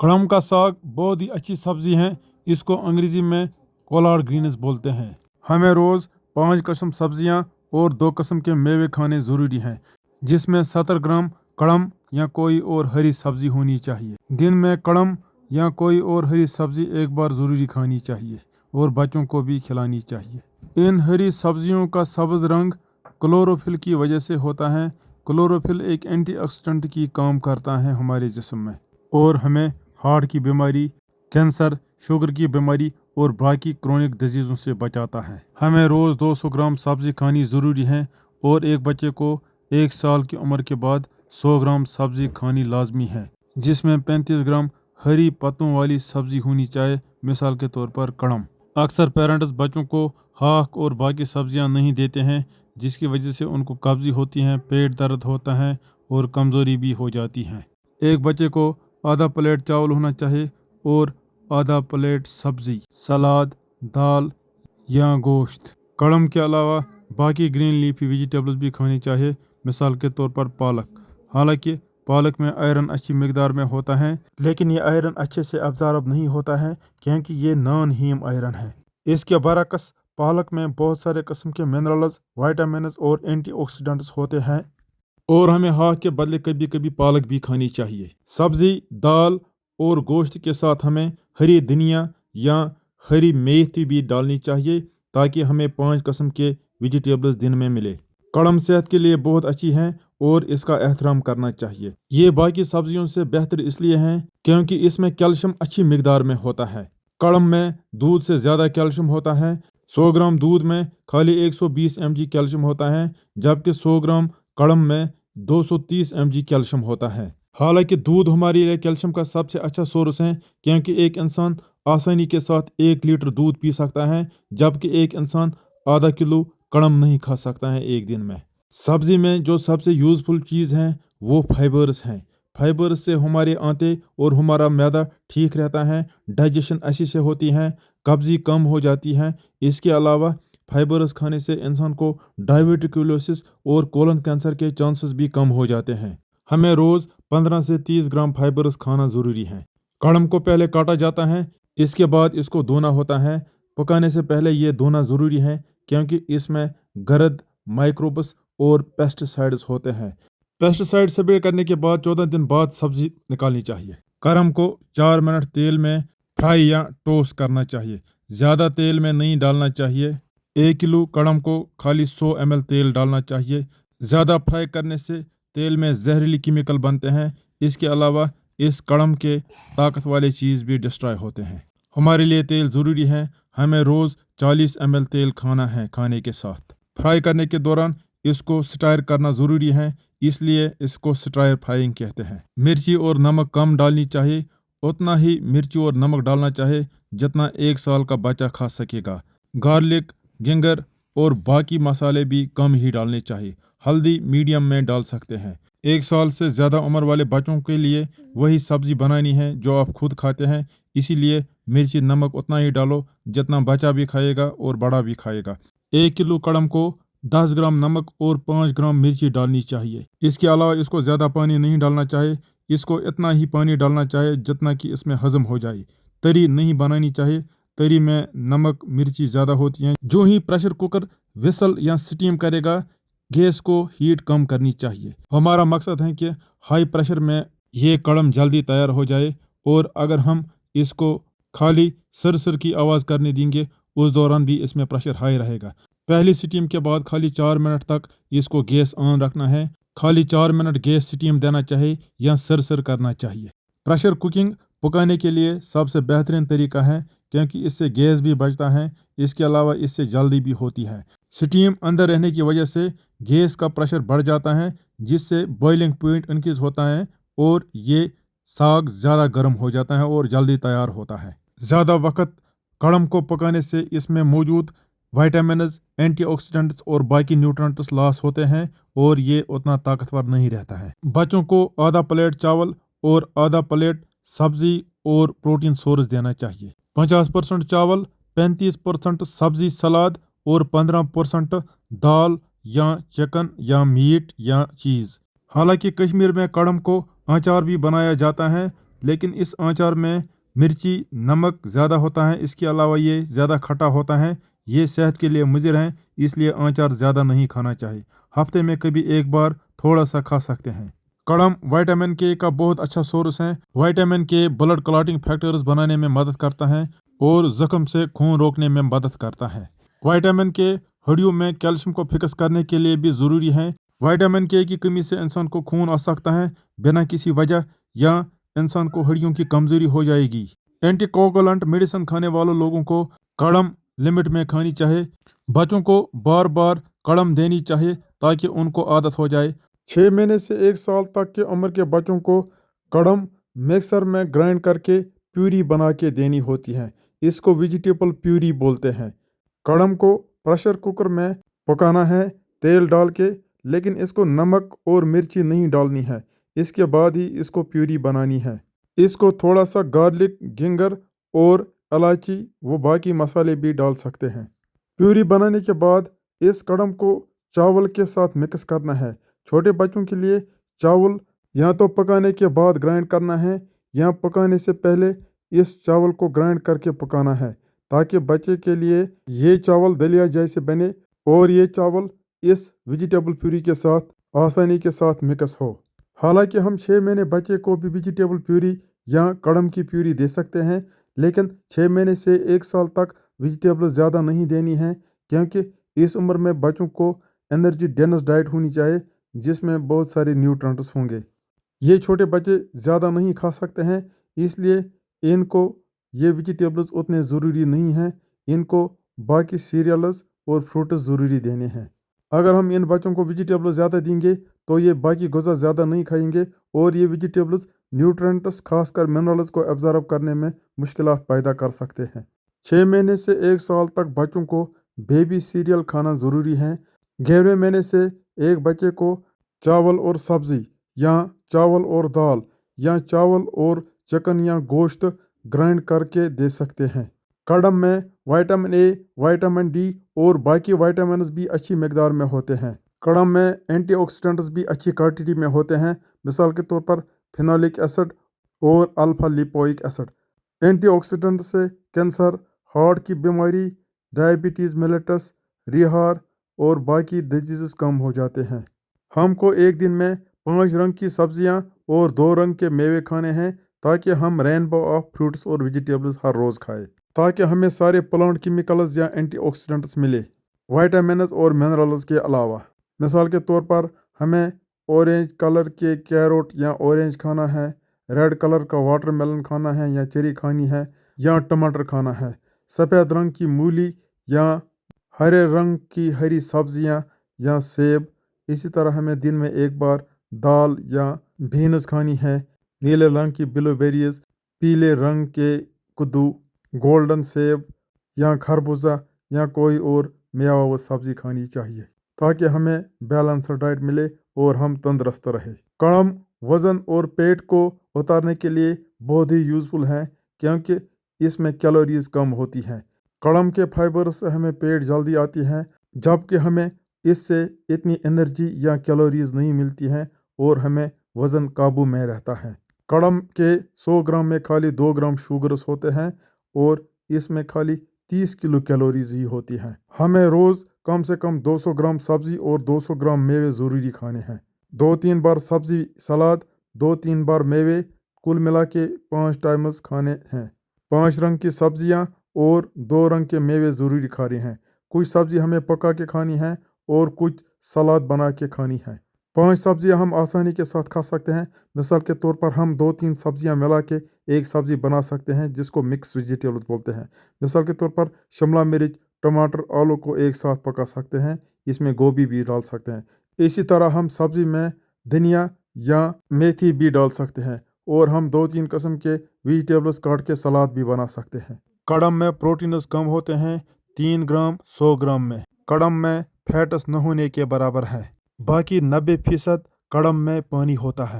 कड़म का साग बहुत ही अच्छी सब्जी है। इसको अंग्रेजी में कोलार्ड ग्रीन्स बोलते हैं। हमें रोज़ 5 किस्म सब्जियां और 2 किस्म के मेवे खाने ज़रूरी हैं, जिसमें 70 ग्राम कड़म या कोई और हरी सब्जी होनी चाहिए। दिन में कड़म या कोई और हरी सब्जी एक बार ज़रूरी खानी चाहिए और बच्चों को भी खिलानी चाहिए। इन हरी सब्जियों का सब्ज़ रंग क्लोरोफिल की वजह से होता है। क्लोरोफिल एक एंटीऑक्सीडेंट की काम करता है हमारे जिस्म में और हमें हार्ट की बीमारी, कैंसर, शुगर की बीमारी और बाकी क्रोनिक डिजीज़ों से बचाता है। हमें रोज़ 200 ग्राम सब्ज़ी खानी ज़रूरी है और एक बच्चे को 1 साल की उम्र के बाद 100 ग्राम सब्ज़ी खानी लाजमी है, जिसमें 35 ग्राम हरी पत्तों वाली सब्ज़ी होनी चाहिए, मिसाल के तौर पर कड़म। अक्सर पेरेंट्स बच्चों को हाक और बाकी सब्जियां नहीं देते हैं, जिसकी वजह से उनको कब्ज़ी होती है, पेट दर्द होता है और कमज़ोरी भी हो जाती है। एक बच्चे को आधा प्लेट चावल होना चाहिए और आधा प्लेट सब्ज़ी, सलाद, दाल या गोश्त। कड़म के अलावा बाकी ग्रीन लीफी वेजिटेबल्स भी खानी चाहिए, मिसाल के तौर पर पालक। हालांकि पालक में आयरन अच्छी मिकदार में होता है, लेकिन ये आयरन अच्छे से अब्ज़ॉर्ब नहीं होता है क्योंकि ये नॉन हीम आयरन है। इसके बरअक्स पालक में बहुत सारे किस्म के मिनरल्स, विटामिन्स और एंटीऑक्सीडेंट्स होते हैं और हमें हाक के बदले कभी कभी पालक भी खानी चाहिए। सब्ज़ी, दाल और गोश्त के साथ हमें हरी धनिया या हरी मेथी भी डालनी चाहिए ताकि हमें 5 किस्म के वेजिटेबल्स दिन में मिले। कड़म सेहत के लिए बहुत अच्छी है और इसका एहतराम करना चाहिए। ये बाकी सब्जियों से बेहतर इसलिए है क्योंकि इसमें कैल्शियम अच्छी मिकदार में होता है। कड़म में दूध से ज़्यादा कैल्शियम होता है। 100 ग्राम दूध में खाली 120 mg कैल्शियम होता है, जबकि 100 ग्राम कड़म में 230 mg कैल्शियम होता है। हालांकि दूध हमारे लिए कैल्शियम का सबसे अच्छा सोर्स है क्योंकि एक इंसान आसानी के साथ 1 लीटर दूध पी सकता है, जबकि एक इंसान आधा किलो कड़म नहीं खा सकता है एक दिन में। सब्जी में जो सबसे यूज़फुल चीज़ है वो फाइबर्स हैं। फाइबर्स से हमारे आंतें और हमारा मैदा ठीक रहता है, डाइजेशन अच्छी से होती है, कब्ज़ी कम हो जाती है। इसके अलावा फाइबर्स खाने से इंसान को डायबिटिकुलोसिस और कोलन कैंसर के चांसेस भी कम हो जाते हैं। हमें रोज़ 15 से 30 ग्राम फाइबर्स खाना ज़रूरी है। कड़म को पहले काटा जाता है, इसके बाद इसको धोना होता है। पकाने से पहले ये धोना ज़रूरी है क्योंकि इसमें गरद, माइक्रोब्स और पेस्टिसाइड्स होते हैं। पेस्टिसाइड स्प्रे करने के बाद 14 दिन बाद सब्जी निकालनी चाहिए। कड़म को 4 मिनट तेल में फ्राई या टोस्ट करना चाहिए, ज़्यादा तेल में नहीं डालना चाहिए। 1 किलो कड़म को खाली 100 ml तेल डालना चाहिए। ज़्यादा फ्राई करने से तेल में जहरीली केमिकल बनते हैं। इसके अलावा इस कड़म के ताकत वाले चीज़ भी डिस्ट्रॉय होते हैं। हमारे लिए तेल ज़रूरी है। हमें रोज़ 40 ml तेल खाना है खाने के साथ। फ्राई करने के दौरान इसको स्टायर करना ज़रूरी है, इसलिए इसको स्टायर फ्राइंग कहते हैं। मिर्ची और नमक कम डालनी चाहिए, उतना ही मिर्ची और नमक डालना चाहिए जितना 1 साल का बच्चा खा सकेगा। गार्लिक, जिंजर और बाकी मसाले भी कम ही डालने चाहिए। हल्दी मीडियम में डाल सकते हैं। 1 साल से ज़्यादा उम्र वाले बच्चों के लिए वही सब्ज़ी बनानी है जो आप खुद खाते हैं, इसीलिए मिर्ची नमक उतना ही डालो जितना बच्चा भी खाएगा और बड़ा भी खाएगा। 1 किलो कड़म को 10 ग्राम नमक और 5 ग्राम मिर्ची डालनी चाहिए। इसके अलावा इसको ज़्यादा पानी नहीं डालना चाहिए, इसको इतना ही पानी डालना चाहिए जितना कि इसमें हज़म हो जाए। तरी नहीं बनानी चाहिए, तरी में नमक मिर्ची ज़्यादा होती हैं। जो ही प्रेशर कुकर विसल या स्टीम करेगा, गैस को हीट कम करनी चाहिए। हमारा मकसद है कि हाई प्रेशर में ये कड़म जल्दी तैयार हो जाए और अगर हम इसको खाली सर की आवाज़ करने देंगे उस दौरान भी इसमें प्रेशर हाई रहेगा। पहली स्टीम के बाद खाली 4 मिनट तक इसको गैस ऑन रखना है। खाली 4 मिनट गैस स्टीम देना चाहिए या सर करना चाहिए। प्रेशर कुकिंग पकाने के लिए सबसे बेहतरीन तरीका है क्योंकि इससे गैस भी बचता है। इसके अलावा इससे जल्दी भी होती है। स्टीम अंदर रहने की वजह से गैस का प्रेशर बढ़ जाता है, जिससे बॉइलिंग पॉइंट इंक्रीज होता है और ये साग ज़्यादा गर्म हो जाता है और जल्दी तैयार होता है। ज़्यादा वक्त कड़म को पकाने से इसमें मौजूद विटामिन्स, एंटीऑक्सीडेंट्स और बाकी न्यूट्रिएंट्स लॉस होते हैं और ये उतना ताकतवर नहीं रहता है। बच्चों को आधा प्लेट चावल और आधा प्लेट सब्जी और प्रोटीन सोर्स देना चाहिए। 50% चावल, 35% सब्जी सलाद और 15% दाल या चिकन या मीट या चीज़। हालांकि कश्मीर में कड़म को अचार भी बनाया जाता है لیکن اس آنچار میں مرچی نمک زیادہ ہوتا ہے، اس کے علاوہ یہ زیادہ کھٹا ہوتا ہے، یہ صحت کے لیے مضر ہے، اس لیے آنچار زیادہ نہیں کھانا چاہیے، ہفتے میں کبھی ایک بار تھوڑا سا کھا سکتے ہیں۔ کڑم وائٹامن کے کا بہت اچھا سورس ہے۔ وائٹامن کے بلڈ کلاٹنگ فیکٹرز بنانے میں مدد کرتا ہے اور زخم سے خون روکنے میں مدد کرتا ہے۔ وائٹامن کے ہڈیوں میں کیلشیم کو فکس کرنے کے لیے بھی ضروری ہے۔ وائٹامن کے کی کمی سے انسان کو خون آ سکتا ہے بنا کسی وجہ، یا انسان کو ہڈیوں کی کمزوری ہو جائے گی۔ اینٹی کوگولنٹ میڈیسن کھانے والوں لوگوں کو کڑم لمٹ میں کھانی چاہیے۔ بچوں کو بار بار کڑم دینی چاہیے تاکہ ان کو عادت ہو جائے۔ 6 مہینے سے 1 سال تک کی عمر کے بچوں کو کڑم مکسر میں گرائنڈ کر کے پیوری بنا کے دینی ہوتی ہے، اس کو ویجیٹیبل پیوری بولتے ہیں۔ کڑم کو پریشر کوکر میں پکانا ہے تیل ڈال کے، لیکن اس کو نمک اور مرچی نہیں ڈالنی ہے، اس کے بعد ہی اس کو پیوری بنانی ہے۔ اس کو تھوڑا سا گارلک، گنگر اور الائچی وہ باقی مسالے بھی ڈال سکتے ہیں۔ پیوری بنانے کے بعد اس کڑم کو چاول کے ساتھ مکس کرنا ہے۔ چھوٹے بچوں کے لیے چاول یا تو پکانے کے بعد گرائنڈ کرنا ہے یا پکانے سے پہلے اس چاول کو گرائنڈ کر کے پکانا ہے، تاکہ بچے کے لیے یہ چاول دلیا جیسے بنے اور یہ چاول اس ویجیٹیبل پیوری کے ساتھ آسانی کے ساتھ مکس ہو۔ حالانکہ ہم 6 مہینے بچے کو بھی ویجیٹیبل پیوری یا کڑم کی پیوری دے سکتے ہیں، لیکن 6 مہینے سے 1 سال تک ویجیٹیبل زیادہ نہیں دینی ہے، کیونکہ اس عمر میں بچوں کو انرجی ڈینس ڈائٹ ہونی چاہیے جس میں بہت سارے نیوٹرنٹس ہوں گے۔ یہ چھوٹے بچے زیادہ نہیں کھا سکتے ہیں، اس لیے ان کو یہ ویجیٹیبلز اتنے ضروری نہیں ہیں، ان کو باقی سیریلز اور فروٹس ضروری دینے ہیں۔ اگر ہم ان بچوں کو ویجیٹیبلز زیادہ دیں گے تو یہ باقی غذا زیادہ نہیں کھائیں گے، اور یہ ویجیٹیبلز نیوٹرنٹس خاص کر منرلز کو ایبزارب کرنے میں مشکلات پیدا کر سکتے ہیں۔ 6 مہینے سے 1 سال تک بچوں کو بیبی سیریل کھانا ضروری ہے۔ 11ویں مہینے سے ایک بچے کو چاول اور سبزی یا چاول اور دال یا چاول اور چکن یا گوشت گرائنڈ کر کے دے سکتے ہیں۔ کڑم میں وائٹامن اے، وائٹامن ڈی اور باقی وائٹامنز بھی اچھی مقدار میں ہوتے ہیں۔ کڑم میں اینٹی آکسیڈنٹس بھی اچھی کوانٹٹی میں ہوتے ہیں، مثال کے طور پر فینولک ایسڈ اور alpha lipoic acid. Anti oxidant سے کینسر، ہارٹ کی بیماری، ڈائبٹیز میلیٹس، ریہار اور باقی ڈیزیزز کم ہو جاتے ہیں۔ ہم کو ایک دن میں 5 رنگ کی سبزیاں اور 2 رنگ کے میوے کھانے ہیں، تاکہ ہم رینبو آف فروٹس اور ویجیٹیبلز ہر روز کھائیں، تاکہ ہمیں سارے پلانٹ کیمیکلز یا اینٹی آکسیڈنٹس ملے، وائٹامنز اور منرلز کے علاوہ۔ مثال کے طور پر ہمیں اورینج کلر کے کیروٹ یا اورینج کھانا ہے، ریڈ کلر کا واٹر میلن کھانا ہے یا چیری کھانی ہے، یا ٹماٹر کھانا ہے، سفید رنگ کی مولی یا ہرے رنگ کی ہری سبزیاں یا سیب۔ اسی طرح ہمیں دن میں ایک بار دال یا بینز کھانی ہے، نیلے رنگ کی بلو بیریز، پیلے رنگ کے کدو، گولڈن سیب یا خربوزہ یا کوئی اور میوہ و سبزی کھانی چاہیے، تاکہ ہمیں بیلنس ڈائٹ ملے اور ہم تندرست رہے۔ کڑم وزن اور پیٹ کو اتارنے کے لیے بہت ہی یوزفل ہے، کیونکہ اس میں کیلوریز کم ہوتی ہیں۔ کڑم کے فائبر سے ہمیں پیٹ جلدی آتی ہے، جبکہ ہمیں اس سے اتنی انرجی یا کیلوریز نہیں ملتی ہیں اور ہمیں وزن قابو میں رہتا ہے۔ کڑم کے 100 گرام میں خالی 2 گرام شوگرز ہوتے ہیں اور اس میں خالی 30 کلو کیلوریز ہی ہوتی ہیں۔ ہمیں روز کم سے کم 200 گرام سبزی اور 200 گرام میوے ضروری کھانے ہیں۔ 2-3 بار سبزی سلاد، 2-3 بار میوے، کل ملا کے 5 ٹائمز کھانے ہیں۔ 5 رنگ کی سبزیاں اور 2 رنگ کے میوے ضروری کھانے ہیں۔ کچھ سبزی ہمیں پکا کے کھانی ہے اور کچھ سلاد بنا کے کھانی ہے۔ 5 سبزیاں ہم آسانی کے ساتھ کھا سکتے ہیں، مثال کے طور پر ہم 2-3 سبزیاں ملا کے ایک سبزی بنا سکتے ہیں جس کو مکس ویجیٹیبل بولتے ہیں۔ مثال کے طور پر شملہ مرچ، ٹماٹر، آلو کو ایک ساتھ پکا سکتے ہیں، اس میں گوبھی بھی ڈال سکتے ہیں۔ اسی طرح ہم سبزی میں دھنیا یا میتھی بھی ڈال سکتے ہیں، اور ہم 2-3 قسم کے ویجیٹیبلز کاٹ کے سلاد بھی بنا سکتے ہیں۔ کڑم میں پروٹینز کم ہوتے ہیں، 3 گرام 100 گرام میں۔ کڑم میں فیٹس نہ ہونے کے برابر ہے، باقی 90% کڑم میں پانی ہوتا ہے۔